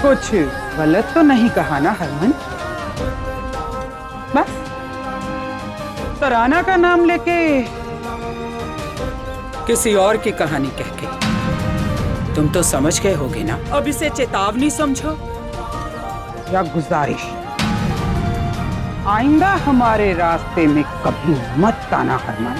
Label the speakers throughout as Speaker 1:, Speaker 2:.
Speaker 1: कुछ गलत तो नहीं कहा ना हरमन? बस तराना का नाम लेके किसी और की कहानी कह के तुम तो समझ गए होगे ना। अब इसे चेतावनी समझो या गुजारिश, आइंदा हमारे रास्ते में कभी मत आना हरमन।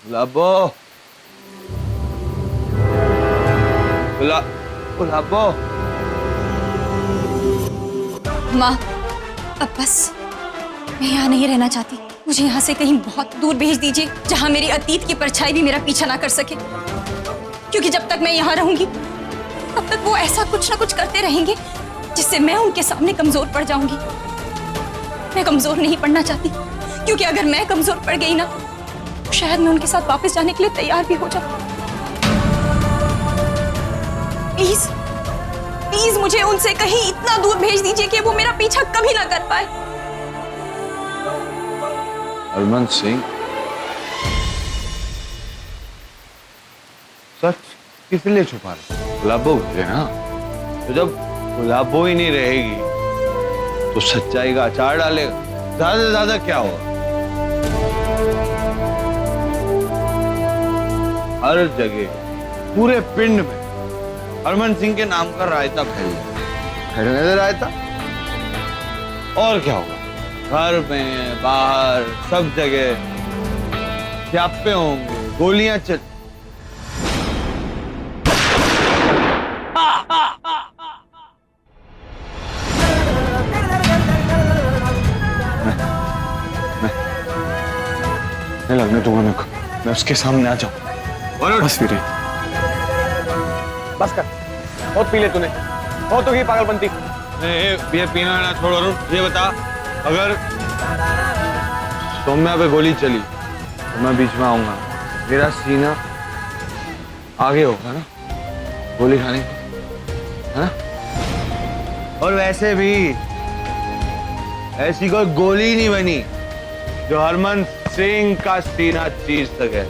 Speaker 2: गुलाबो, गुलाबो।
Speaker 3: माँ, अब बस मैं यहाँ नहीं रहना चाहती। मुझे यहाँ से कहीं बहुत दूर भेज दीजिए, जहाँ मेरी अतीत की परछाई भी मेरा पीछा ना कर सके। क्योंकि जब तक मैं यहाँ रहूंगी तब तक वो ऐसा कुछ ना कुछ करते रहेंगे जिससे मैं उनके सामने कमजोर पड़ जाऊंगी। मैं कमजोर नहीं पड़ना चाहती, क्योंकि अगर मैं कमजोर पड़ गई ना तो शायद मैं उनके साथ वापस जाने के लिए तैयार भी हो जाऊं। प्लीज प्लीज मुझे उनसे कहीं इतना दूर भेज दीजिए कि वो मेरा पीछा कभी ना कर पाए।
Speaker 2: हरमन सिंह, सच किस लिए छुपा रहे? गुलाबो उठे ना, तो जब गुलाबो ही नहीं रहेगी तो सच्चाई का अचार डालेगा। ज्यादा से ज्यादा क्या होगा? हर जगह पूरे पिंड में हरमन सिंह के नाम का रायता फैलने दे रायता। और क्या होगा? घर में बाहर सब जगह स्यापे होंगे, गोलियां चल। मैं लगने दूंगा मेरे को। मैं उसके सामने आ जाऊं। बस फिर
Speaker 4: बस कर, बहुत पी ले तूने, बहुत होगी पागलपंती।
Speaker 2: ये पीना ना छोड़। अरुण, ये बता, अगर सौम्या पे गोली चली तो मैं बीच में आऊंगा, मेरा सीना आगे होगा ना गोली खाने को, है ना? और वैसे भी ऐसी कोई गोली नहीं बनी जो हरमन सिंह का सीना चीर सके।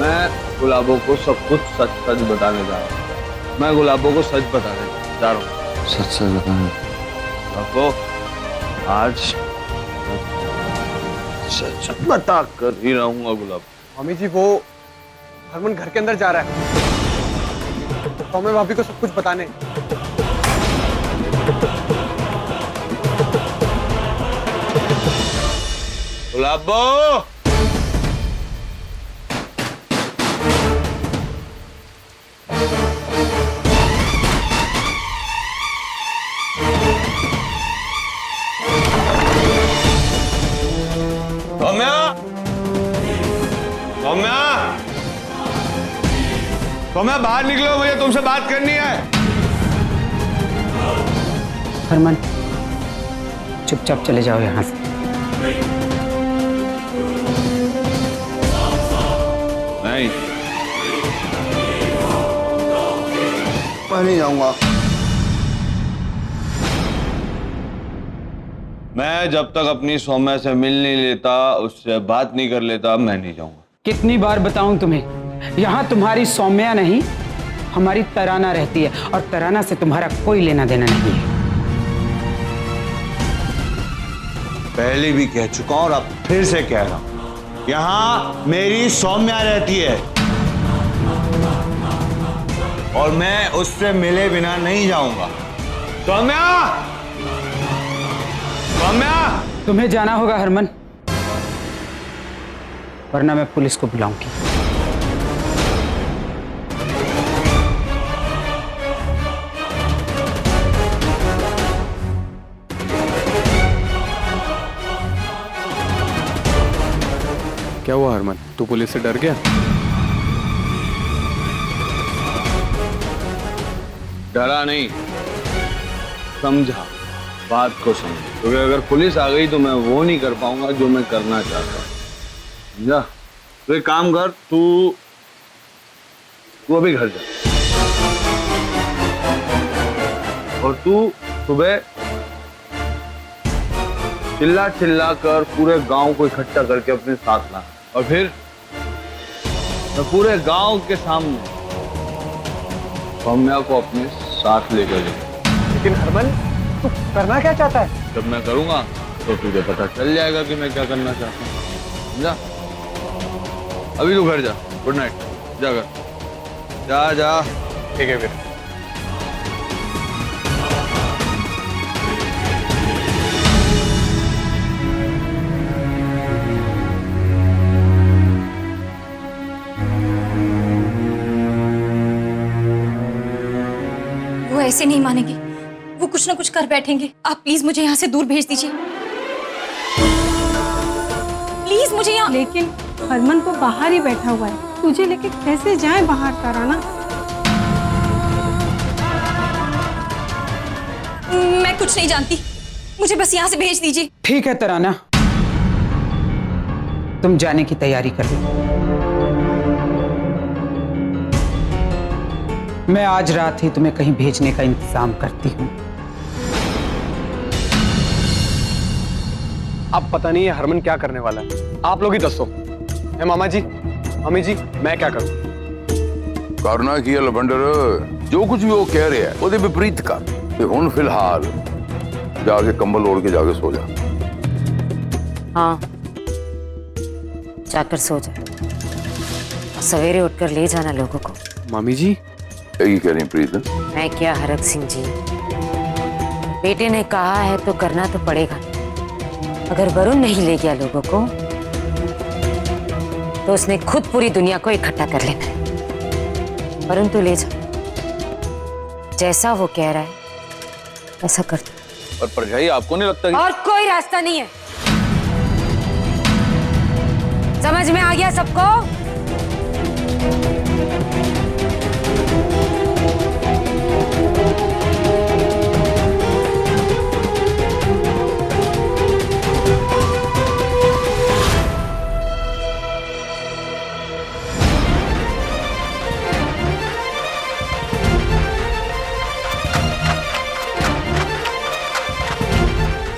Speaker 2: मैं गुलाबों को सब कुछ सच सच बताने जा रहा हूँ। मैं गुलाबों को सच बताने जा रहा हूँ। सच सच बताने आपको आज सच बता कर ही रहूंगा गुलाब।
Speaker 4: मम्मी जी, वो हरमन घर के अंदर जा रहा है सौम्या भाभी को सब कुछ बताने।
Speaker 2: गुलाबो, सौम्या, सौम्या, सौम्या बाहर निकलो, मुझे तुमसे बात करनी है।
Speaker 1: हरमन चुपचाप चले जाओ यहाँ से।
Speaker 2: नहीं, मैं नहीं जाऊंगा। मैं जब तक अपनी सौम्या से मिल नहीं लेता, उससे बात नहीं कर लेता, मैं नहीं जाऊंगा।
Speaker 1: कितनी बार बताऊं तुम्हें, यहाँ तुम्हारी सौम्या नहीं हमारी तराना रहती है, और तराना से तुम्हारा कोई लेना देना नहीं है।
Speaker 2: पहले भी कह चुका हूं और अब फिर से कह रहा हूं, यहाँ मेरी सौम्या रहती है और मैं उससे मिले बिना नहीं जाऊंगा। सौम्या, सौम्या,
Speaker 1: तुम्हें जाना होगा हरमन, वरना मैं पुलिस को बुलाऊंगी।
Speaker 4: क्या हुआ हरमन, तू पुलिस से डर गया?
Speaker 2: डरा नहीं, समझा, बात को समझा। क्योंकि अगर पुलिस आ गई तो मैं वो नहीं कर पाऊंगा जो मैं करना चाहता हूँ। समझा? तो एक काम कर, तू अभी घर जा और तू सुबह चिल्ला चिल्ला कर पूरे गांव को इकट्ठा करके अपने साथ ला, और फिर मैं पूरे गांव के सामने सौम्या को अपने साथ लेकर गया।
Speaker 4: लेकिन हरमन, तू करना क्या चाहता है?
Speaker 2: जब मैं करूंगा तो तुझे पता चल जाएगा कि मैं क्या करना चाहता हूँ, समझा? अभी तू घर जा, गुड नाइट, जा घर, जा जा।
Speaker 4: ठीक है फिर।
Speaker 3: वो ऐसे नहीं मानेंगे, वो कुछ ना कुछ कर बैठेंगे। आप प्लीज मुझे यहाँ से दूर भेज दीजिए, प्लीज मुझे यहाँ।
Speaker 5: लेकिन हरमन तो बाहर ही बैठा हुआ है, तुझे लेके कैसे जाए बाहर तराना?
Speaker 3: मैं कुछ नहीं जानती, मुझे बस यहाँ से भेज दीजिए।
Speaker 1: ठीक है तराना, तुम जाने की तैयारी कर लो। मैं आज रात ही तुम्हें कहीं भेजने का इंतजाम करती हूँ।
Speaker 4: अब पता नहीं है हरमन क्या करने वाला है, आप लोग ही दसो। मामा जी, मम्मी जी, मैं क्या करूं?
Speaker 6: करना की है लवंडर, जो कुछ भी वो कह रहे हैं वो विपरीत का। हुन फिलहाल जाके कंबल ओढ़ के जाके सो जा।
Speaker 7: हाँ, जाकर सो जा, सवेरे उठकर ले जाना लोगों को।
Speaker 4: मम्मी जी,
Speaker 6: यही कह रही प्रीत।
Speaker 7: मैं क्या हरक सिंह जी, बेटे ने कहा है तो करना तो पड़ेगा। अगर वरुण नहीं ले गया लोगों को तो उसने खुद पूरी दुनिया को इकट्ठा कर लेना है। वरुण तो ले जा, जैसा वो कह रहा है ऐसा कर दो।
Speaker 2: और परछाई, आपको नहीं लगता कि...
Speaker 7: और कोई रास्ता नहीं है, समझ में आ गया सबको?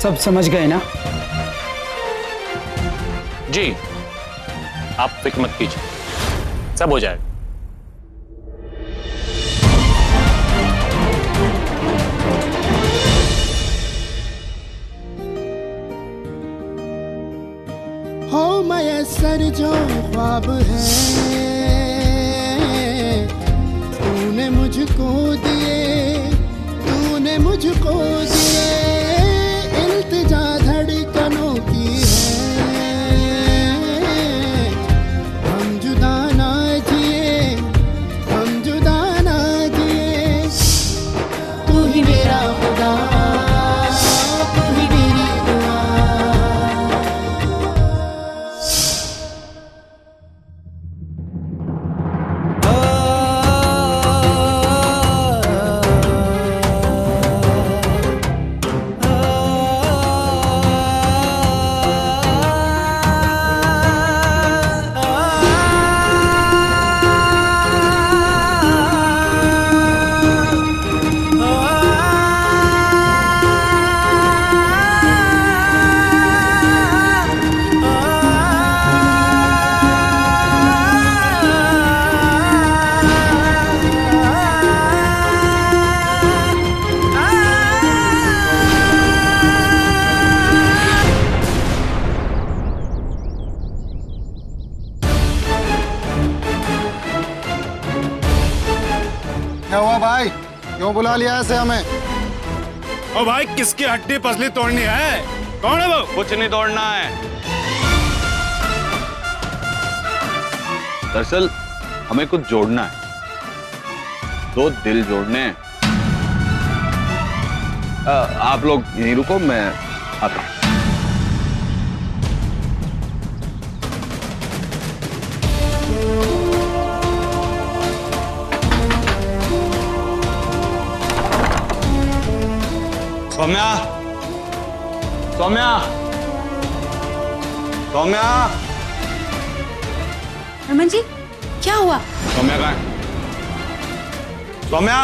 Speaker 1: सब समझ गए ना?
Speaker 8: जी, आप फिक्र मत कीजिए, सब हो जाएगा।
Speaker 9: हो मयसर जो ख्वाब है तूने मुझको दिए, तूने मुझको दिए, इल्तिजा धड़कनों की है। हम जुदा ना जिए, हम जुदा ना जिए, तू ही मेरा खुदा, तू ही मेरी दुआ।
Speaker 10: क्या हुआ भाई, क्यों बुला लिया ऐसे हमें?
Speaker 11: ओ भाई, किसकी हड्डी पसली तोड़नी है? कौन है वो?
Speaker 2: कुछ नहीं तोड़ना है, दरअसल हमें कुछ जोड़ना है, दो दिल जोड़ने हैं। आप लोग यहीं रुको, मैं आता हूं। सौम्या, सौम्या, सौम्या।
Speaker 5: हरमन जी, क्या हुआ?
Speaker 2: सौम्या कहाँ है? सौम्या,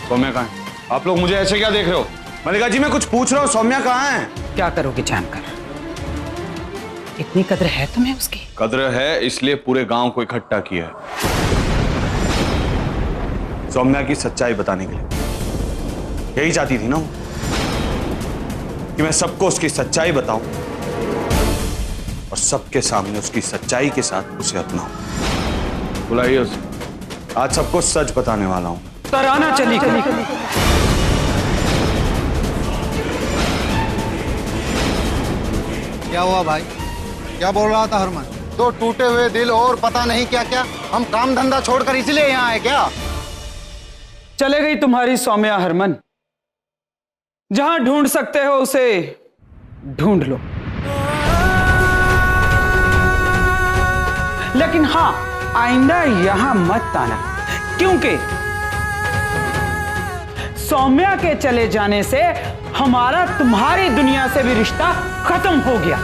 Speaker 2: सौम्या कहाँ है? आप लोग मुझे ऐसे क्या देख रहे हो? मल्लिका जी मैं कुछ पूछ रहा हूँ, सौम्या कहाँ है?
Speaker 1: क्या करोगे जानकर? इतनी कद्र है तुम्हें उसकी?
Speaker 2: कद्र है इसलिए पूरे गांव को इकट्ठा किया है, सौम्या की सच्चाई बताने के लिए। यही चाहती थी ना वो, कि मैं सबको उसकी सच्चाई बताऊं और सबके सामने उसकी सच्चाई के साथ उसे अपनाऊं। बुलाइए उसे, आज सबको सच बताने वाला हूं।
Speaker 1: तराना चली गई।
Speaker 10: क्या हुआ भाई? क्या बोल रहा था हरमन? दो टूटे हुए दिल और पता नहीं क्या क्या। हम काम धंधा छोड़कर इसलिए यहाँ आए क्या?
Speaker 1: चले गई तुम्हारी सौम्या हरमन। जहां ढूंढ सकते हो उसे ढूंढ लो, लेकिन हां आइंदा यहां मत आना, क्योंकि सौम्या के चले जाने से हमारा तुम्हारी दुनिया से भी रिश्ता खत्म हो गया।